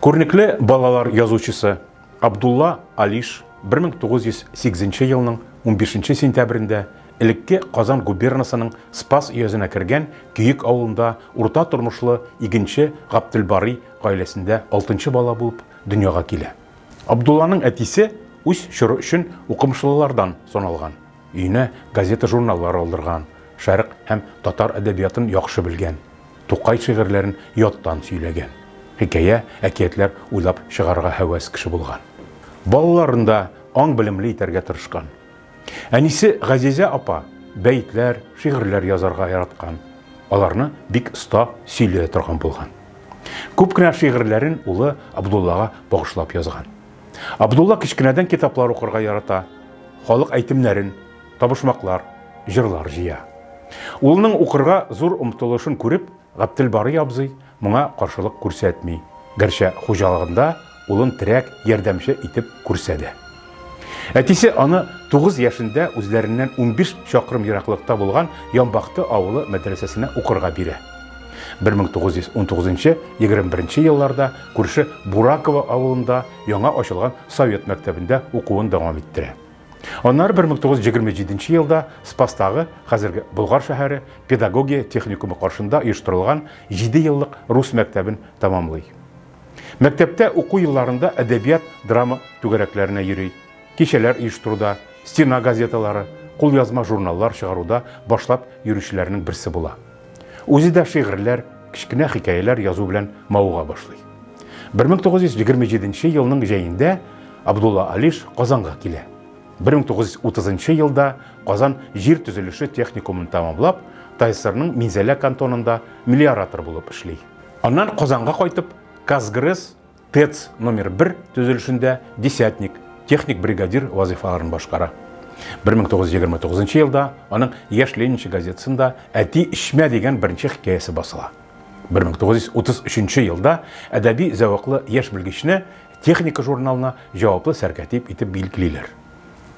Көрнекле балалар язучысы Абдулла Алиш 1908 елның 15 сентябрендә элекке Казан губернасының Спас өязенә кергән Күйек авылында урта тормышлы игенче Габделбари гаиләсендә 6-нчы бала булып дөньяга килә. Абдулланың әтисе үз чоры өчен укымшылардан саналган. Өенә газета-журналлар алдырган, шәрык һәм татар әдәбиятын яхшы белгән, Тукай шигырьләрен яттан сөйләгән. Хикәя, әкиятләр уйлап чыгарга һәвәс кеше булган. Балаларында аң белемле итәргә тырышкан. Әнисе Газизә апа бәйтләр, шигырьләр язарга яраткан. Аларны бик оста сөйләй торган булган. Күп кенә шигырьләрен улы Абдуллага багышлап язган. Абдулла кичкенәдән китаплар укырга ярата, халык әйтемнәрен, табышмаклар, җырлар җыя. Улының укырга зур омтылышын күреп, Габделбари абзый моңа каршылык күрсәтми. Гәрчә хуҗалыгында улын терәк ярдәмче итеп күрсәде. Әтисе аны 9 яшендә үзләреннән 15 чакрым ераклыкта булган Ямбакты авылы мәдрәсәсенә укырга бирә. 1919-21 елларда күрше Буракова авылында яңа ачылган Совет мәктәбендә укуын дәвам иттерә. Аннары 1927 елда Спастагы, хәзерге Болгар шәһәре педагогия техникумы каршында оештырылган 7 еллык рус мәктәбен тәмамлый. Мәктәптә уку елларында әдәбият, драма түгәрәкләренә йөри, кичәләр оештыруда, стена газеталары, кулъязма журналлар чыгаруда башлап йөрүчеләрнең берсе була. Үзе дә шигырьләр, кичкенә хикәяләр язу белән мавыга башлый. 1927 елның җәендә Абдулла Алиш Казанга килә. 1930 елда Казан җир төзелеше техникумын тәмамлап, ТСРның Минзәлә кантонында мелиоратор булып эшли. Аннан Казанга кайтып, Казгрэс ТЭЦ номер 1 төзелешендә десятник, техник бригадир вазифаларын башкара. 1929 елда аның Яшь Ленинче газетасында Әти ишмә дигән беренче хикәясе басыла. 1933 елда әдәби зәвыклы яшь белгечне техника журналына җаваплы сәркәтип итеп билгелиләр.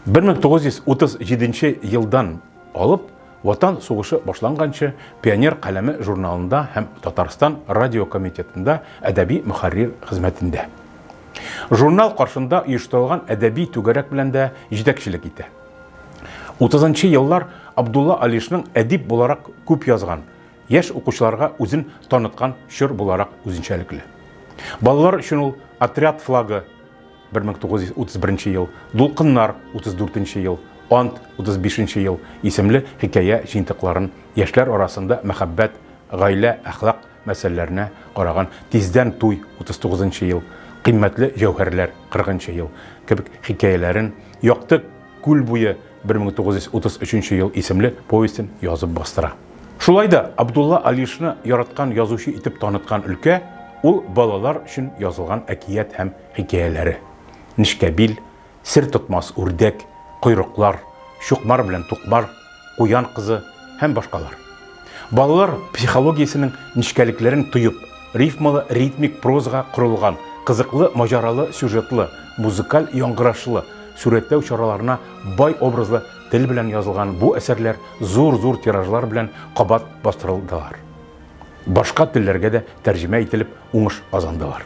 1937 елдан алып Ватан сугышы башланганчы Пионер каләме журналында һәм Татарстан радио комитетында әдәби мөхәррир хезмәтендә. Журнал каршында оештырылган әдәби түгәрәк белән дә җитәкчелек итә. 30-нчы еллар Абдулла Алишның әдип буларак күп язган, яшь укучыларга үзен таныткан чор буларак үзенчәлекле. Балалар өчен ул Отряд флагы 1931 ел, Дулкыннар 34 ел, Ант 35 ел исемле хикәя җинтыкларын яшьләр арасында мәхәббәт, гаилә, әхлак мәсьәләләренә караган Тиздән туй 39 ел, Кыйммәтле җәүһәрләр 40 ел кебек хикәяләрен, Якты күл буе 1933 ел исемле повестен язып бастыра. Шулай да Абдулла Алишны яраткан язучы итеп таныткан өлкә ул балалар өчен язылган әкият һәм хикәяләре. Нишкәбил, Сер тотмас үрдәк, Койрыклар, Чукмар белән Тукмар, Куян кызы һәм башкалар. Балалар психологиясенең нишкәлекләрен тоеп, рифмалы ритмик прозага корылган, кызыклы, маҗаралы сюжетлы, музыкаль яңгырашлы сүрәтләү чараларына бай образлы тел белән язылган бу әсәрләр зур-зур тиражлар белән кабат бастырылдылар. Башка телләргә дә тәрҗемә ителеп уңыш казандылар.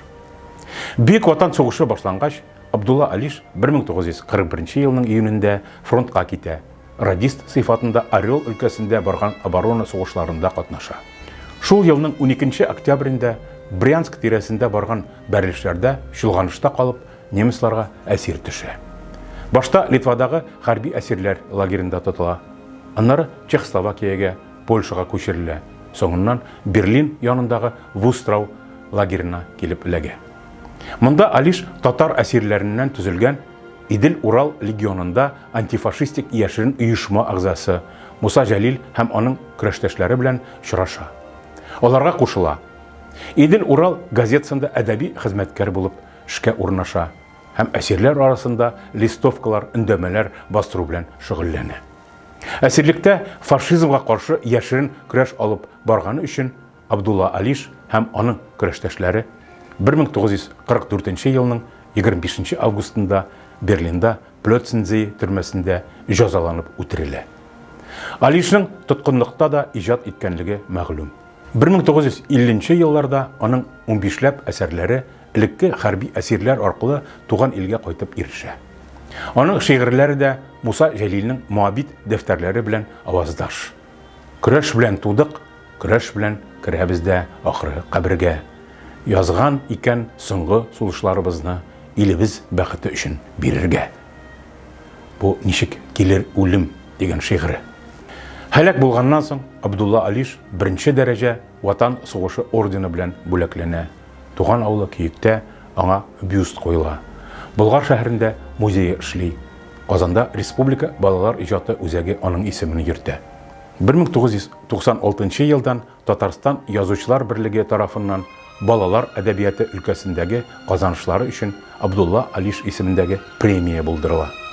Бөек Ватан сугышы башлангач, Абдулла Алиш 1941 елның июнендә фронтка китә. Радист сыйфатында Орел өлкәсендә барган оборона сугышларында катнаша. Шул елның 12 октябрендә Брянск тирәсендә барган бәрелешләрдә чолганышта калып, немецларга әсир төшә. Башта Литвадагы хәрби әсирләр лагерында тотыла. Аннары Чехословакиягә, Польшага күчерелә. Соңыннан Берлин янындагы Вустрау лагерына килеп эләгә. Монда Алиш татар әсирләреннән төзелгән Идел-Урал легионында антифашистик яшерен оешма агзасы Муса Җәлил һәм аның көрәштәшләре белән очраша. Аларга кушыла. Идел-Урал газетасында әдәби хезмәткәр булып эшкә урнаша һәм әсирләр арасында листовкалар, өндәмәләр бастыру белән шөгыльләнә. Әсирлектә фашизмга каршы яшерен көрәш алып барганы өчен Абдулла Алиш һәм аның көрәштәшләре 1944 елның 25 августында Берлинда Плötzensee төрмәсендә җәзаланып үтерелә. Алишның тоткынлыкта да иҗат иткәнлеге мәгълүм. 1950 елларда аның 15ләп әсәрләре элекке хәрби әсирләр аркылы туган илгә кайтып ирешә. Аның шигырьләре дә Муса Җәлилнең Муабит дәфтәрләре белән аваздаш. Көрәш белән тудык, көрәш белән керәбез дә ахыры кабергә. Язган икән соңгы сулышларыбызны илебез бәхете өчен бирергә. Бу ничек килер үлем дигән шигыре. Һәлак булганнан соң Абдулла Алиш беренче дәрәҗә Ватан сугышы ордены белән бүләкләнә. Туган авылы Киектә аңа бюст куела. Болгар шәһәрендә музей эшли. Казанда республика балалар иҗаты үзәге аның исемен йөртә. 1996 елдан Татарстан язучылар берлеге тарафыннан балалар әдәбияты өлкәсендәге казанышлары өчен Абдулла Алиш исемендәге премия булдырыла.